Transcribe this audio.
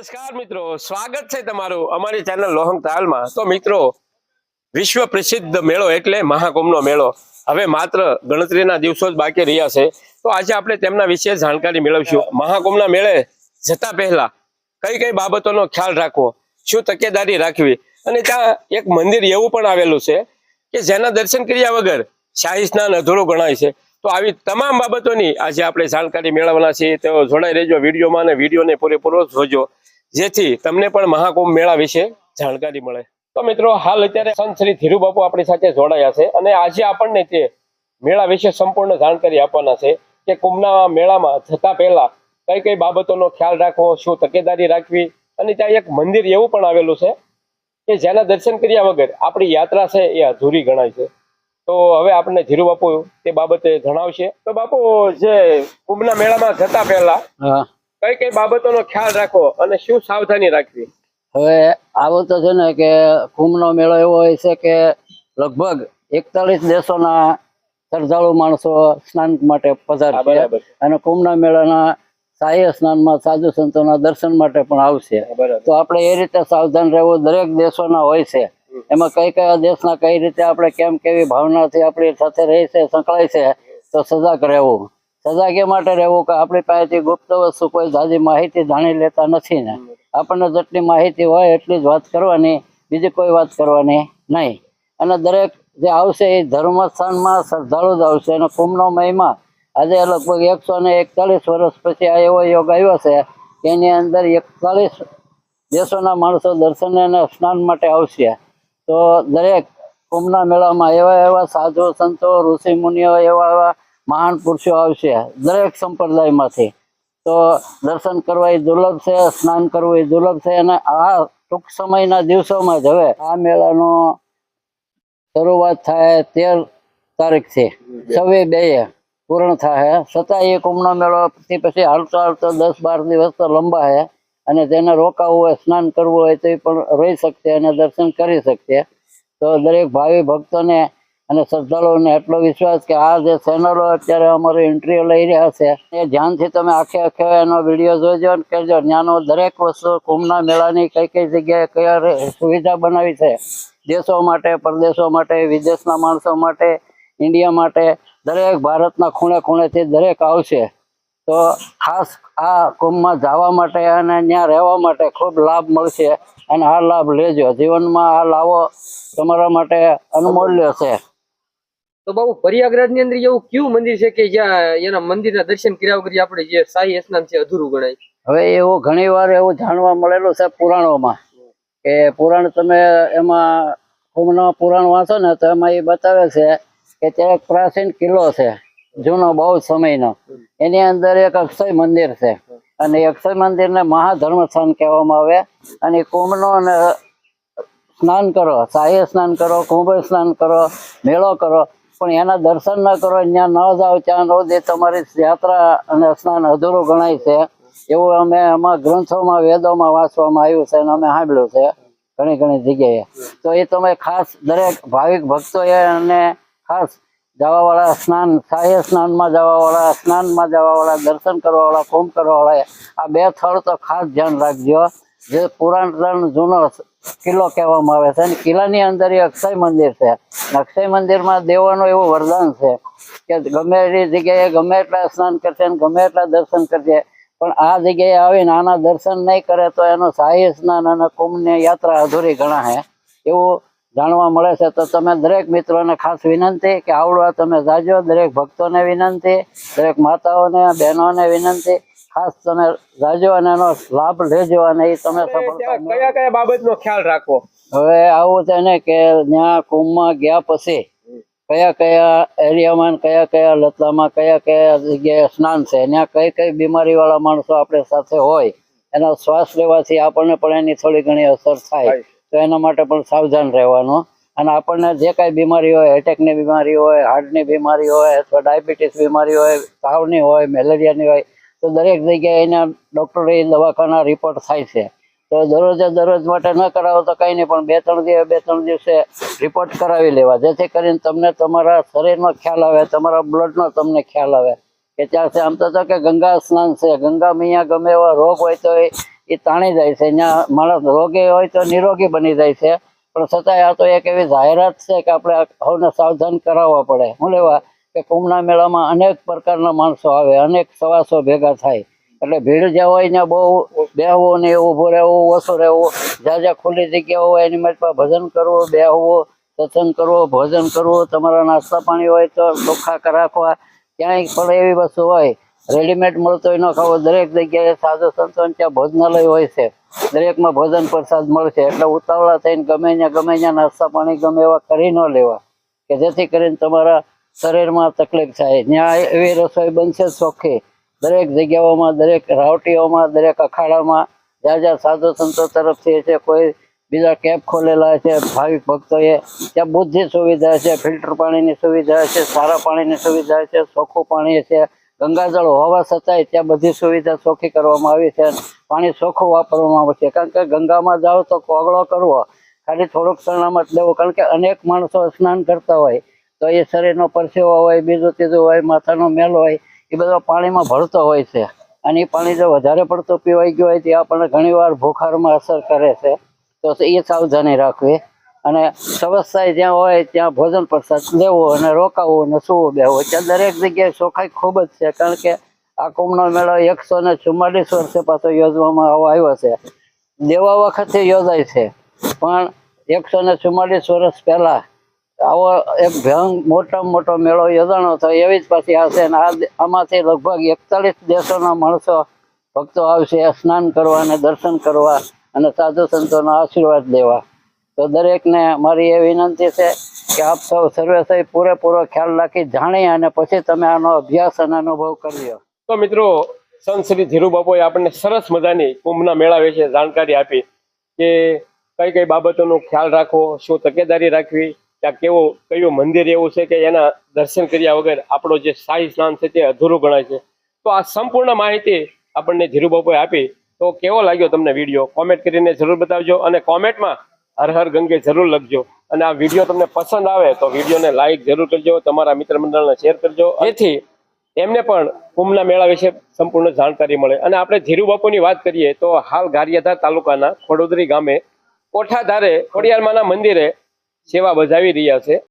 નમસ્કાર મિત્રો, સ્વાગત છે તમારું અમારી ચેનલ લોહંગ તાલમાં। તો મિત્રો, વિશ્વ પ્રસિદ્ધ મેળો એટલે મહાકુંભનો મેળો હવે માત્ર ગણતરીના દિવસો જ બાકી રહ્યા છે। તો આજે આપણે તેમના વિશે જાણકારી મેળવશું। મહાકુંભના મેળે જતા પહેલા કઈ કઈ બાબતોનો ખ્યાલ રાખવો, શું તકેદારી રાખવી, અને ત્યાં એક મંદિર એવું પણ આવેલું છે કે જેના દર્શન કર્યા વગર શાહી સ્નાન અધૂરું ગણાય છે। તો આવી તમામ બાબતોની આજે આપણે જાણકારી મેળવવાના છીએ। તો જોડાઈ રહેજો વિડીયોમાં અને વિડીયોને પૂરેપૂરો જોજો, જેથી તમને પણ મહાકુંભ મેળા વિશે જાણકારી મળે। તો મિત્રો, હાલ અત્યારે સંત શ્રી ધીરુ બાપુ આપણી સાથે જોડાયા છે અને આજે આપણને તે મેળા વિશે સંપૂર્ણ જાણકારી આપવાના છે કે કુંભના મેળામાં જતા પહેલા કઈ કઈ બાબતોનો ખ્યાલ રાખવો, શું તકેદારી રાખવી, અને ત્યાં એક મંદિર એવું પણ આવેલું છે કે જેના દર્શન કર્યા વગર આપણી યાત્રા છે એ અધૂરી ગણાય છે। તો હવે આપણને ધીરુ બાપુ તે બાબતે જણાવશે। તો બાપુ, જે કુંભના મેળામાં જતા પહેલા કઈ કઈ બાબતોનો ખ્યાલ રાખવો અને શું સાવધાની રાખવી? હવે આવું તો છે ને કે કુંભનો મેળો એવો હોય છે કે લગભગ 41 દેશોના શ્રદ્ધાળુ માણસો સ્નાન માટે પધારશે અને કુંભના મેળાના શાહી સ્નાનમાં સાધુ સંતોના દર્શન માટે પણ આવશે। તો આપણે એ રીતે સાવધાન રહેવું દરેક દેશોના હોય છે। એમાં કઈ કયા દેશના કઈ રીતે આપણે કેમ કેવી ભાવનાથી આપણી સાથે રહી છે, સંકળાય છે, તો સજાગ રહેવું। સજાગ એ માટે રહેવું કે આપણી પાસેથી ગુપ્ત વસ્તુ કોઈ જાજી માહિતી જાણી લેતા નથી ને, આપણને જેટલી માહિતી હોય એટલી જ વાત કરવાની, બીજી કોઈ વાત કરવાની નહીં। અને દરેક જે આવશે એ ધર્મસ્થાનમાં શ્રદ્ધાળુ જ આવશે। અને કુંભનો મહિમા આજે લગભગ 141 વર્ષ પછી આ એવો યોગ આવ્યો છે કે એની અંદર 41 દેશોના માણસો દર્શન અને સ્નાન માટે આવશે। તો દરેક કુંભના મેળામાં એવા એવા સાધુ સંતો ઋષિ મુનિઓ એવા મહાન પુરુષો આવશે દરેક સંપ્રદાયમાંથી। તો દર્શન કરવા એ દુર્લભ છે, સ્નાન કરવું એ દુર્લભ છે। અને આ ટૂંક સમયના દિવસોમાં જ હવે આ મેળાનો શરૂઆત થાય 13 તારીખથી 26/2 પૂર્ણ થાય। છતાં એ કુંભનો મેળો પછી હાલતો હાલતો 10-12 દિવસ તો લંબા છે અને જેને રોકાવું હોય, સ્નાન કરવું હોય તો એ પણ રહી શકશે અને દર્શન કરી શકશે। તો દરેક ભાવિ ભક્તોને અને શ્રદ્ધાળુઓને એટલો વિશ્વાસ કે આ જે ચેનલો અત્યારે અમારી ઇન્ટરવ્યુ લઈ રહ્યા છે એ ધ્યાનથી તમે આખે એનો વિડીયો જોજો અને કહેજો। ત્યાંનો દરેક વસ્તુ કુંભના મેળાની કઈ કઈ જગ્યાએ કયા સુવિધા બનાવી છે, દેશો માટે, પરદેશો માટે, વિદેશના માણસો માટે, ઇન્ડિયા માટે, દરેક ભારતના ખૂણે ખૂણેથી દરેક આવશે। તો ખાસ આ કુંભમાં જવા માટે અને ત્યાં રહેવા માટે ખૂબ લાભ મળશે અને આ લાભ લેજો। જીવનમાં આ લાવો તમારા માટે અનમૂલ્ય છે। તો બાબુ, પ્રયાગરાજની અંદર એવું કયું મંદિર છે કે જ્યાં એના મંદિરના દર્શન કર્યા વગર આપણે જે શાહી સ્નાન છે અધૂરું ગણાય? હવે એવું ઘણી વાર એવું જાણવા મળેલું છે પુરાણોમાં કે પુરાણ તમે એમાં કુંભના પુરાણ વાંચો ને તો એમાં એ બતાવે છે કે ત્યાં એક પ્રાચીન કિલ્લો છે જૂનો બહુ સમયનો, એની અંદર એક અક્ષય મંદિર છે અને અક્ષય મંદિરને મહાધર્મસ્થાન કહેવામાં આવે। અને કુંભનો અને સ્નાન કરો, શાહી સ્નાન કરો, કુંભ સ્નાન કરો, મેળો કરો, પણ એના દર્શન ન કરો, ત્યાં ન જાઓ ત્યાં સુધી તમારી યાત્રા અને સ્નાન અધૂરું ગણાય છે। એવું અમે એમાં ગ્રંથોમાં, વેદોમાં વાંચવામાં આવ્યું છે અને અમે સાંભળ્યું છે ઘણી ઘણી જગ્યાએ। તો એ તમે ખાસ દરેક ભાવિક ભક્તોએ અને ખાસ જવાવાળા, સ્નાન શાહી સ્નાનમાં જવાવાળા, સ્નાનમાં જવાવાળા, દર્શન કરવાવાળા, કુંભ કરવાવાળા આ 2 સ્થળ તો ખાસ ધ્યાન રાખજો। જે પુરાણ જૂનો કિલ્લો કહેવામાં આવે છે અને કિલ્લાની અંદર એ અક્ષય મંદિર છે। અક્ષય મંદિરમાં દેવોનું એવું વરદાન છે કે ગમે એ જગ્યાએ ગમે એટલા સ્નાન કરશે અને ગમે એટલા દર્શન કરશે, પણ આ જગ્યાએ આવીને આના દર્શન નહીં કરે તો એનું શાહી સ્નાન અને કુંભની યાત્રા અધૂરી ગણાશે એવું જાણવા મળે છે। તો તમે દરેક મિત્રોને ખાસ વિનંતી કે આવડવા તમે જાજો। દરેક ભક્તોને વિનંતી, દરેક માતાઓને, બહેનોને વિનંતી, ખાસ તમે જાજો અને એનો લાભ લેજો અને એ તમે કયા કયા બાબતનો ખ્યાલ રાખવો? હવે આવું છે ને કે ત્યાં કુંભમાં ગયા પછી કયા કયા એરિયામાં, કયા કયા લતામાં, કયા કયા જગ્યાએ સ્નાન છે, ત્યાં કઈ કઈ બીમારી વાળા માણસો આપણે સાથે હોય, એનો શ્વાસ લેવાથી આપણને પણ એની થોડી ઘણી અસર થાય, તો એના માટે પણ સાવધાન રહેવાનું। અને આપણને જે કાંઈ બીમારી હોય, એટેકની બીમારી હોય, હાર્ટની બીમારી હોય, અથવા ડાયાબિટીસ બીમારી હોય, તાવની હોય, મેલેરિયાની હોય, તો દરેક જગ્યાએ એના ડૉક્ટરી દવાખાના રિપોર્ટ થાય છે। તો દરરોજ માટે ન કરાવો તો કંઈ નહીં, પણ 2-3 દિવસે રિપોર્ટ કરાવી લેવા, જેથી કરીને તમને તમારા શરીરનો ખ્યાલ આવે, તમારા બ્લડનો તમને ખ્યાલ આવે કે ત્યાં છે। આમ તો કે ગંગા સ્નાન છે, ગંગા મૈયા ગમે એવા રોગ હોય તો એ તાણી જાય છે. ત્યાં માણસ રોગી હોય તો નિરોગી બની જાય છે, પણ છતાંય આ તો એક એવી જાહેરાત છે કે આપણે સૌને સાવધાન કરાવવા પડે. શું લેવા કે કુંભના મેળામાં અનેક પ્રકારના માણસો આવે, અનેક સવાસો ભેગા થાય, એટલે ભીડ જ્યાં હોય ત્યાં બહુ બેહવું ને ઊભું રહેવું, ઓછું રહેવું. જ્યાં જ્યાં ખુલ્લી જગ્યા હોય એની માટે ભજન કરવું, બેહવું, સત્સંગ કરવો, ભોજન કરવું. તમારા નાસ્તા પાણી હોય તો ચોખ્ખા રાખવા. ક્યાંય પણ એવી વસ્તુ હોય રેડીમેડ મળતો હોય ન ખાવો. દરેક જગ્યાએ સાધુ સંતો ત્યાં ભોજનાલય હોય છે, દરેકમાં ભોજન પ્રસાદ મળશે. એટલે ઉતાવળા થઈને ગમે ત્યાં નાસ્તા પાણી ગમે એવા કરી ન લેવા, કે જેથી કરીને તમારા શરીરમાં તકલીફ થાય. ત્યાં એવી રસોઈ બનશે ચોખ્ખી દરેક જગ્યાઓમાં, દરેક રાવટીઓમાં, દરેક અખાડામાં. જ્યાં જ્યાં સાધુ સંતો તરફથી છે, કોઈ બીજા કેમ્પ ખોલેલા છે ભાવિક ભક્તોએ, ત્યાં બધી સુવિધા છે. ફિલ્ટર પાણીની સુવિધા છે, સારા પાણીની સુવિધા છે, ચોખ્ખું પાણી છે. ગંગાજળ હોવા છતાંય ત્યાં બધી સુવિધા ચોખ્ખી કરવામાં આવી છે. પાણી ચોખ્ખું વાપરવામાં આવે છે, કારણ કે ગંગામાં જાઓ તો કોગળો કરવો, ખાલી થોડુંક શરણામત લેવું. કારણ કે અનેક માણસો સ્નાન કરતા હોય તો એ શરીરનો પરસેવો હોય, બીજું ત્રીજું હોય, માથાનો મેલ હોય, એ બધો પાણીમાં ભળતો હોય છે. અને એ પાણી જો વધારે પડતું પીવાઈ ગયું હોય તો આપણને ઘણીવાર ભૂખારમાં અસર કરે છે. તો એ સાવધાની રાખવી. અને વ્યવસ્થા જ્યાં હોય ત્યાં ભોજન પ્રસાદ લેવો અને રોકાવું અને સૂવું બેહવું. ત્યાં દરેક જગ્યાએ ચોખ્ખાઈ ખૂબ જ છે, કારણ કે આ કુંભનો મેળો 144 વર્ષે પાછો યોજવામાં આવ્યો છે. દેવા વખતે યોજાય છે, પણ 144 વર્ષ પહેલા આવો એક મોટામાં મોટો મેળો યોજાણો હતો. એવી જ પાછી આવશે. અને આમાંથી લગભગ 41 દેશોના માણસો ભક્તો આવશે સ્નાન કરવા અને દર્શન કરવા અને સાધુ સંતોના આશીર્વાદ લેવા. તો દરેકને મારી એ વિનંતી છે કે આપ સૌ સર્વે પૂરેપૂરો ખ્યાલ રાખી જાણી અને પછી તમે આનો અભ્યાસ અને અનુભવ કરજો. તો મિત્રો, સંત શ્રી ધીરુ બાપુએ આપણને સરસ મજાની કુંભના મેળા વિશે જાણકારી આપી કે કઈ કઈ બાબતોનો ખ્યાલ રાખવો, શું તકેદારી રાખવી, ત્યાં કયું મંદિર એવું છે કે એના દર્શન કર્યા વગર આપણો જે શાહી સ્નાન છે તે અધૂરું ગણાય છે. તો આ સંપૂર્ણ માહિતી આપણને ધીરુ બાપુએ આપી. તો કેવો લાગ્યો તમને વિડીયો? કોમેન્ટ કરીને જરૂર બતાવજો, અને કોમેન્ટમાં હર હર ગંગે જરૂર લખજો. અને આ વિડીયો તમને પસંદ આવે તો વિડીયોને લાઈક જરૂર કરજો, તમારા મિત્ર મંડળને શેર કરજો, જેથી એમને પણ કુંભના મેળા વિશે સંપૂર્ણ જાણકારી મળે. અને આપણે ધીરુ બાપુની વાત કરીએ તો હાલ ગારિયાધાર તાલુકાના ખોડોદરી ગામે કોઠાધારે ખોડિયારમાંના મંદિરે સેવા બજાવી રહ્યા છે.